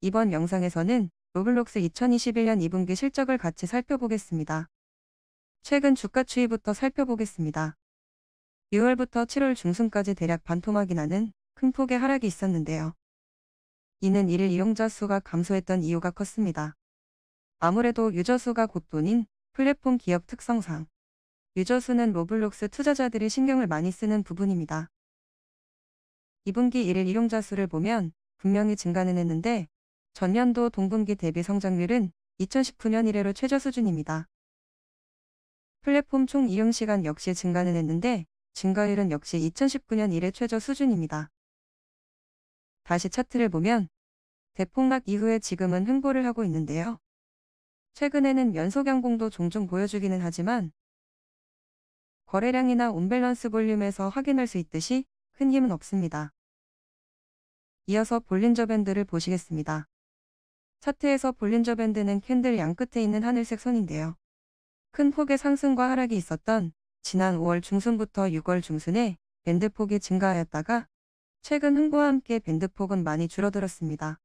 이번 영상에서는 로블록스 2021년 2분기 실적을 같이 살펴보겠습니다. 최근 주가 추이부터 살펴보겠습니다. 6월부터 7월 중순까지 대략 반토막이 나는 큰 폭의 하락이 있었는데요. 이는 1일 이용자 수가 감소했던 이유가 컸습니다. 아무래도 유저 수가 곧돈인 플랫폼 기업 특성상 유저 수는 로블록스 투자자들이 신경을 많이 쓰는 부분입니다. 2분기 1일 이용자 수를 보면 분명히 증가는 했는데 전년도 동분기 대비 성장률은 2019년 이래로 최저 수준입니다. 플랫폼 총 이용 시간 역시 증가는 했는데 증가율은 역시 2019년 이래 최저 수준입니다. 다시 차트를 보면 대폭락 이후에 지금은 횡보를 하고 있는데요. 최근에는 연속 양봉도 종종 보여주기는 하지만 거래량이나 온밸런스 볼륨에서 확인할 수 있듯이 큰 힘은 없습니다. 이어서 볼린저 밴드를 보시겠습니다. 차트에서 볼린저 밴드는 캔들 양끝에 있는 하늘색 선인데요. 큰 폭의 상승과 하락이 있었던 지난 5월 중순부터 6월 중순에 밴드폭이 증가하였다가 최근 흥보와 함께 밴드폭은 많이 줄어들었습니다.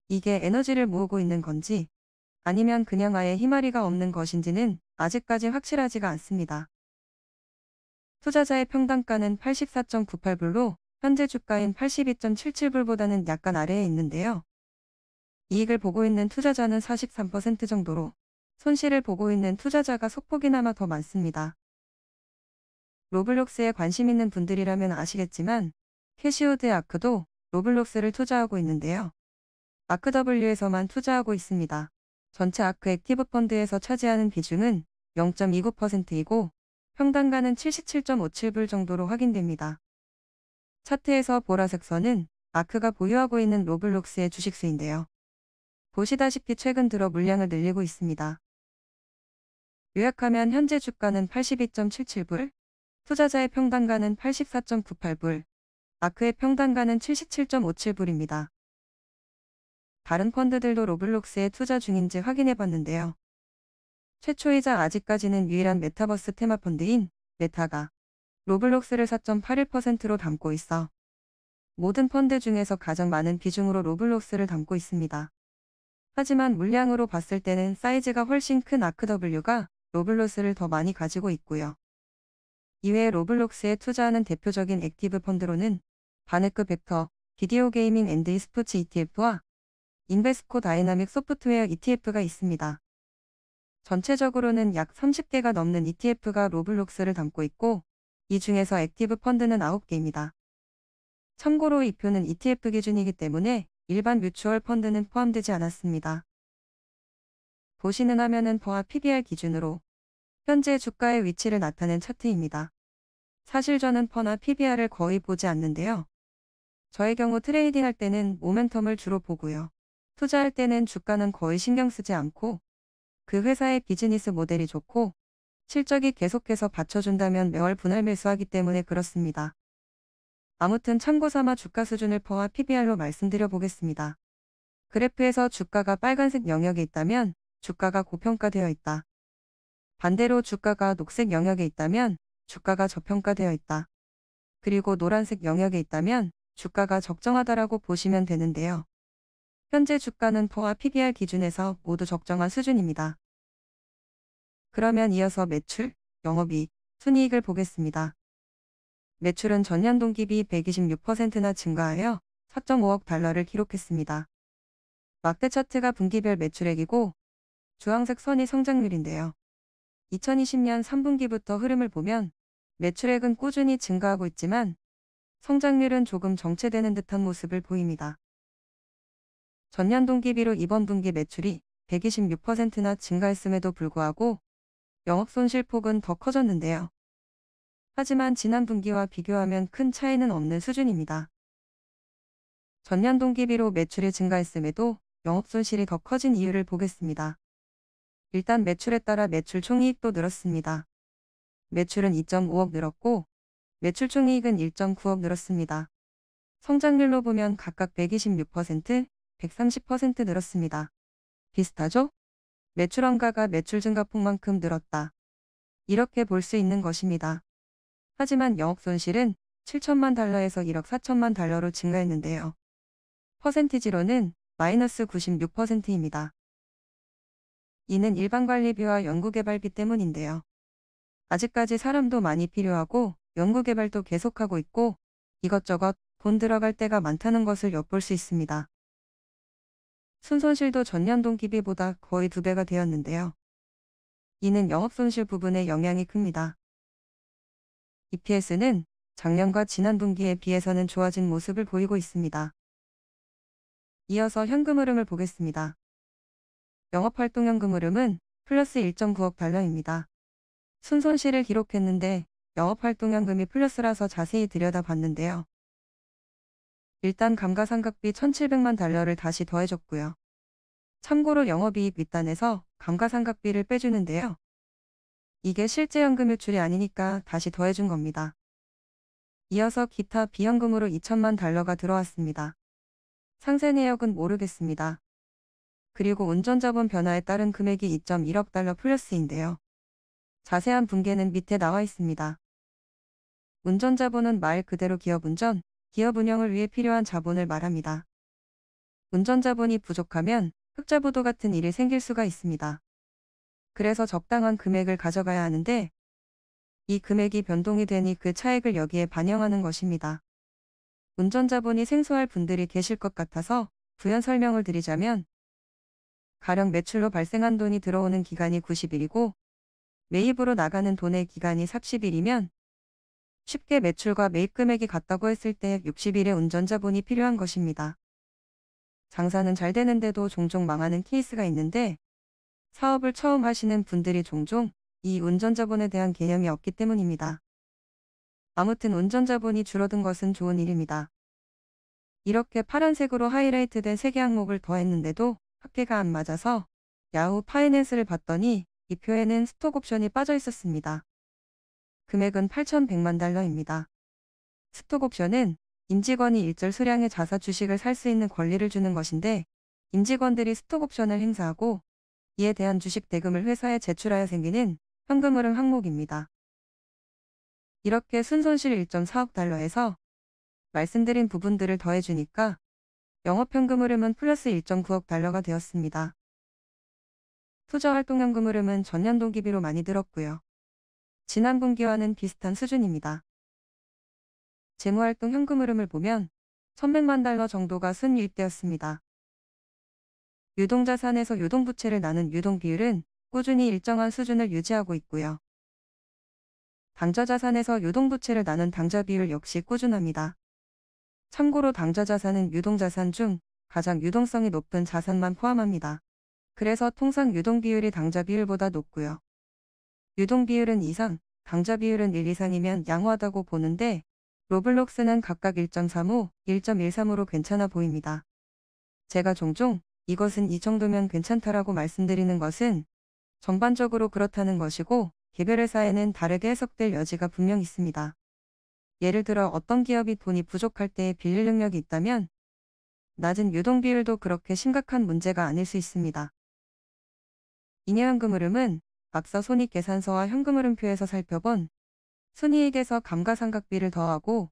이게 에너지를 모으고 있는 건지 아니면 그냥 아예 희마리가 없는 것인지는 아직까지 확실하지가 않습니다. 투자자의 평단가는 84.98불로 현재 주가인 82.77불보다는 약간 아래에 있는데요. 이익을 보고 있는 투자자는 43% 정도로 손실을 보고 있는 투자자가 소폭이나마 더 많습니다. 로블록스에 관심 있는 분들이라면 아시겠지만 캐시우드 아크도 로블록스를 투자하고 있는데요. 아크W에서만 투자하고 있습니다. 전체 아크 액티브 펀드에서 차지하는 비중은 0.29%이고 평단가는 77.57불 정도로 확인됩니다. 차트에서 보라색 선은 아크가 보유하고 있는 로블록스의 주식수인데요. 보시다시피 최근 들어 물량을 늘리고 있습니다. 요약하면 현재 주가는 82.77불, 투자자의 평단가는 84.98불, 아크의 평단가는 77.57불입니다. 다른 펀드들도 로블록스에 투자 중인지 확인해 봤는데요. 최초이자 아직까지는 유일한 메타버스 테마 펀드인 메타가 로블록스를 4.81%로 담고 있어 모든 펀드 중에서 가장 많은 비중으로 로블록스를 담고 있습니다. 하지만 물량으로 봤을 때는 사이즈가 훨씬 큰 아크W가 로블록스를 더 많이 가지고 있고요. 이외에 로블록스에 투자하는 대표적인 액티브 펀드로는 바네크 벡터, 비디오 게이밍 앤드 e스포츠 ETF와 인베스코 다이나믹 소프트웨어 ETF가 있습니다. 전체적으로는 약 30개가 넘는 ETF가 로블록스를 담고 있고 이 중에서 액티브 펀드는 9개입니다. 참고로 이 표는 ETF 기준이기 때문에 일반 뮤추얼 펀드는 포함되지 않았습니다. 보시는 화면은 퍼와 PBR 기준으로 현재 주가의 위치를 나타낸 차트입니다. 사실 저는 퍼나 PBR을 거의 보지 않는데요. 저의 경우 트레이딩 할 때는 모멘텀을 주로 보고요. 투자할 때는 주가는 거의 신경 쓰지 않고 그 회사의 비즈니스 모델이 좋고 실적이 계속해서 받쳐준다면 매월 분할 매수하기 때문에 그렇습니다. 아무튼 참고 삼아 주가 수준을 퍼와 PBR로 말씀드려 보겠습니다. 그래프에서 주가가 빨간색 영역에 있다면 주가가 고평가되어 있다. 반대로 주가가 녹색 영역에 있다면 주가가 저평가되어 있다. 그리고 노란색 영역에 있다면 주가가 적정하다라고 보시면 되는데요. 현재 주가는 퍼와 PBR 기준에서 모두 적정한 수준입니다. 그러면 이어서 매출, 영업이익, 순이익을 보겠습니다. 매출은 전년 동기 비 126%나 증가하여 4.5억 달러를 기록했습니다. 막대 차트가 분기별 매출액이고 주황색 선이 성장률인데요. 2020년 3분기부터 흐름을 보면 매출액은 꾸준히 증가하고 있지만 성장률은 조금 정체되는 듯한 모습을 보입니다. 전년 동기비로 이번 분기 매출이 126%나 증가했음에도 불구하고 영업손실폭은 더 커졌는데요. 하지만 지난 분기와 비교하면 큰 차이는 없는 수준입니다. 전년 동기비로 매출이 증가했음에도 영업손실이 더 커진 이유를 보겠습니다. 일단 매출에 따라 매출 총이익도 늘었습니다. 매출은 2.5억 늘었고 매출 총이익은 1.9억 늘었습니다. 성장률로 보면 각각 126%, 130% 늘었습니다. 비슷하죠? 매출 원가가 매출 증가폭만큼 늘었다. 이렇게 볼 수 있는 것입니다. 하지만 영업손실은 7천만 달러에서 1억 4천만 달러로 증가했는데요. 퍼센티지로는 마이너스 96%입니다. 이는 일반 관리비와 연구개발비 때문인데요. 아직까지 사람도 많이 필요하고 연구개발도 계속하고 있고 이것저것 돈 들어갈 때가 많다는 것을 엿볼 수 있습니다. 순손실도 전년 동기비보다 거의 2배가 되었는데요. 이는 영업손실 부분에 영향이 큽니다. EPS는 작년과 지난 분기에 비해서는 좋아진 모습을 보이고 있습니다. 이어서 현금 흐름을 보겠습니다. 영업활동 현금 흐름은 플러스 1.9억 달러입니다. 순손실을 기록했는데 영업활동 현금이 플러스라서 자세히 들여다봤는데요. 일단 감가상각비 1,700만 달러를 다시 더해줬고요. 참고로 영업이익 윗단에서 감가상각비를 빼주는데요. 이게 실제 현금 유출이 아니니까 다시 더해준 겁니다. 이어서 기타 비현금으로 2천만 달러가 들어왔습니다. 상세 내역은 모르겠습니다. 그리고 운전자본 변화에 따른 금액이 2.1억 달러 플러스인데요. 자세한 분계는 밑에 나와 있습니다. 운전자본은 말 그대로 기업 운전, 기업 운영을 위해 필요한 자본을 말합니다. 운전자본이 부족하면 흑자부도 같은 일이 생길 수가 있습니다. 그래서 적당한 금액을 가져가야 하는데 이 금액이 변동이 되니 그 차액을 여기에 반영하는 것입니다. 운전자본이 생소할 분들이 계실 것 같아서 부연 설명을 드리자면 가령 매출로 발생한 돈이 들어오는 기간이 90일이고 매입으로 나가는 돈의 기간이 30일이면 쉽게 매출과 매입 금액이 같다고 했을 때 60일의 운전자본이 필요한 것입니다. 장사는 잘 되는데도 종종 망하는 케이스가 있는데 사업을 처음 하시는 분들이 종종 이 운전자본에 대한 개념이 없기 때문입니다. 아무튼 운전자본이 줄어든 것은 좋은 일입니다. 이렇게 파란색으로 하이라이트된 3개 항목을 더했는데도 합계가 안 맞아서 야후 파이낸스를 봤더니 이 표에는 스톡옵션이 빠져 있었습니다. 금액은 8,100만 달러입니다. 스톡옵션은 임직원이 일절 수량의 자사 주식을 살 수 있는 권리를 주는 것인데 임직원들이 스톡옵션을 행사하고 이에 대한 주식 대금을 회사에 제출하여 생기는 현금 흐름 항목입니다. 이렇게 순손실 1.4억 달러에서 말씀드린 부분들을 더해주니까 영업현금 흐름은 플러스 1.9억 달러가 되었습니다. 투자활동현금 흐름은 전년 동기비로 많이 늘었고요. 지난 분기와는 비슷한 수준입니다. 재무활동 현금 흐름을 보면 1,100만 달러 정도가 순유입되었습니다. 유동자산에서 유동부채를 나눈 유동비율은 꾸준히 일정한 수준을 유지하고 있고요. 당좌자산에서 유동부채를 나눈 당좌비율 역시 꾸준합니다. 참고로 당좌자산은 유동자산 중 가장 유동성이 높은 자산만 포함합니다. 그래서 통상 유동비율이 당좌비율보다 높고요. 유동비율은 2상, 당좌비율은 1 이상이면 양호하다고 보는데 로블록스는 각각 1.35, 1.13으로 괜찮아 보입니다. 제가 종종 이것은 이 정도면 괜찮다라고 말씀드리는 것은 전반적으로 그렇다는 것이고 개별 회사에는 다르게 해석될 여지가 분명 있습니다. 예를 들어 어떤 기업이 돈이 부족할 때에 빌릴 능력이 있다면 낮은 유동비율도 그렇게 심각한 문제가 아닐 수 있습니다. 잉여현금 흐름은 앞서 손익계산서와 현금 흐름표에서 살펴본 순이익에서 감가상각비를 더하고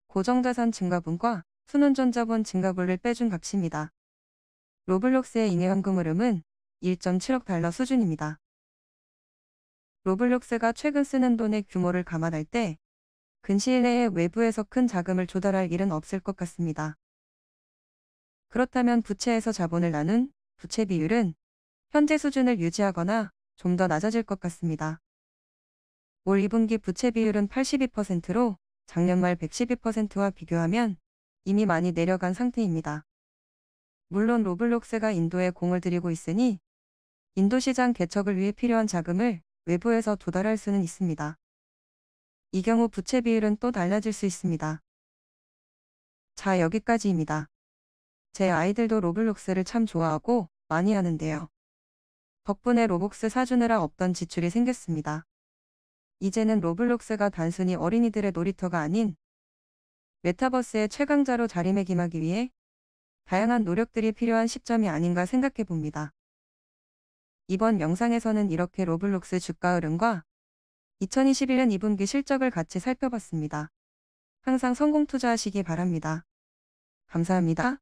고정자산 증가분과 순운전자본 증가분을 빼준 값입니다. 로블록스의 잉여현금 흐름은 1.7억 달러 수준입니다. 로블록스가 최근 쓰는 돈의 규모를 감안할 때 근시일 내에 외부에서 큰 자금을 조달할 일은 없을 것 같습니다. 그렇다면 부채에서 자본을 나눈 부채 비율은 현재 수준을 유지하거나 좀 더 낮아질 것 같습니다. 올 2분기 부채 비율은 82%로 작년 말 112%와 비교하면 이미 많이 내려간 상태입니다. 물론 로블록스가 인도에 공을 들이고 있으니 인도 시장 개척을 위해 필요한 자금을 외부에서 조달할 수는 있습니다. 이 경우 부채 비율은 또 달라질 수 있습니다. 자, 여기까지입니다. 제 아이들도 로블록스를 참 좋아하고 많이 하는데요. 덕분에 로복스 사주느라 없던 지출이 생겼습니다. 이제는 로블록스가 단순히 어린이들의 놀이터가 아닌 메타버스의 최강자로 자리매김하기 위해 다양한 노력들이 필요한 시점이 아닌가 생각해 봅니다. 이번 영상에서는 이렇게 로블록스 주가 흐름과 2021년 2분기 실적을 같이 살펴봤습니다. 항상 성공 투자하시기 바랍니다. 감사합니다.